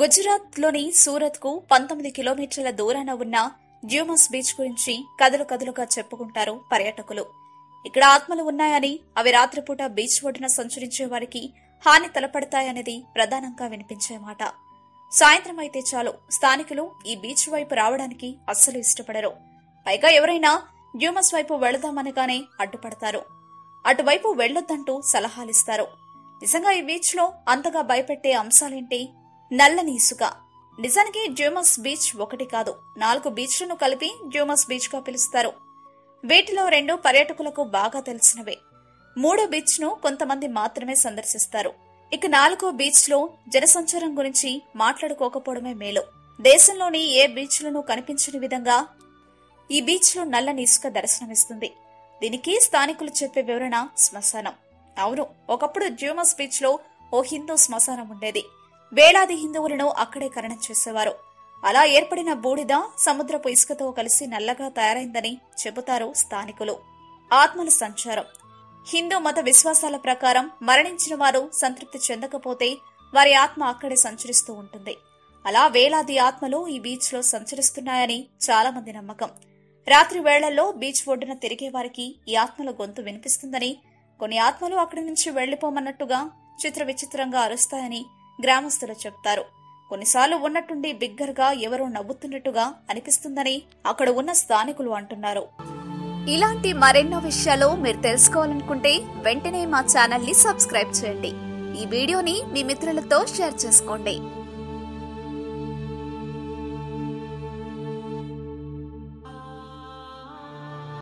గుజరాత్ లోని సూరత్ కు 19 కిలోమీటర్ల దూరాన ఉన్న డ్యూమస్ బీచ్ గురించి కథలు కథలుగా చెప్పుకుంటారు పర్యాటకులు. ఇక్కడ ఆత్మలు ఉన్నాయని, అవి రాత్రిపూట బీచ్ ఒడ్డున సంచరించే వారికి హాని తలపడతాయనేది ప్రధానంగా వినిపించే మాట. సాయంత్రం అయితే చాలు స్థానికులు ఈ బీచ్ వైపు రావడానికి అస్సలు ఇష్టపడరు. పైగా ఎవరైనా డ్యూమస్ వైపు వెళదామనగానే అడ్డుపడతారు. అటువైపు వెళ్లొద్దంటూ సలహాలిస్తారు. నిజంగా ఈ బీచ్ లో అంతగా భయపెట్టే అంశాలేంటి? నల్లని ఇసుక. నిజానికి డ్యూమస్ బీచ్ ఒకటి కాదు, 4 బీచ్లను కలిపి డ్యూమస్ బీచ్ గా పిలుస్తారు. వీటిలో 2 పర్యాటకులకు బాగా తెలిసినవే. 3వ బీచ్ ను కొంతమంది మాత్రమే సందర్శిస్తారు. ఇక 4వ బీచ్ లో జనసంచారం గురించి మాట్లాడుకోకపోవడమే మేలు. దేశంలోని ఏ బీచ్లను కనిపించని విధంగా ఈ బీచ్ లో నల్లని ఇసుక దర్శనమిస్తుంది. దీనికి స్థానికులు చెప్పే వివరణ శ్మశానం. అవును, ఒకప్పుడు డ్యూమస్ బీచ్ లో ఓ హిందూ శ్మశానం ఉండేది. వేలాది హిందువులను అక్కడే ఖననం చేసేవారు. అలా ఏర్పడిన బూడిద సముద్రపు ఇసుకతో కలిసి నల్లగా తయారైందని చెబుతారు స్థానికులు. ఆత్మల సంచారం. హిందూ మత విశ్వాసాల ప్రకారం మరణించిన వారు సంతృప్తి చెందకపోతే వారి ఆత్మ అక్కడే సంచరిస్తూ ఉంటుంది. అలా వేలాది ఆత్మలు ఈ బీచ్ లో సంచరిస్తున్నాయని చాలా మంది నమ్మకం. రాత్రి వేళల్లో బీచ్ ఒడ్డున తిరిగే వారికి ఈ ఆత్మల గొంతు వినిపిస్తుందని, కొన్ని ఆత్మలు అక్కడి నుంచి వెళ్లిపోమన్నట్టుగా చిత్ర విచిత్రంగా అరుస్తాయని గ్రామస్తులు చెప్తారు. కొన్నిసార్లు ఉన్నట్టుండి బిగ్గరగా ఎవరో నవ్వుతున్నట్టుగా అనిపిస్తుందని అక్కడ ఉన్న స్థానికులు అంటున్నారు. ఇలాంటి మరెన్నో విషయాలు మీరు తెలుసుకోవాలనుకుంటే వెంటనే మా ఛానల్ ని సబ్స్క్రైబ్ చేయండి. ఈ వీడియోని మీ మిత్రులతో షేర్ చేసుకోండి.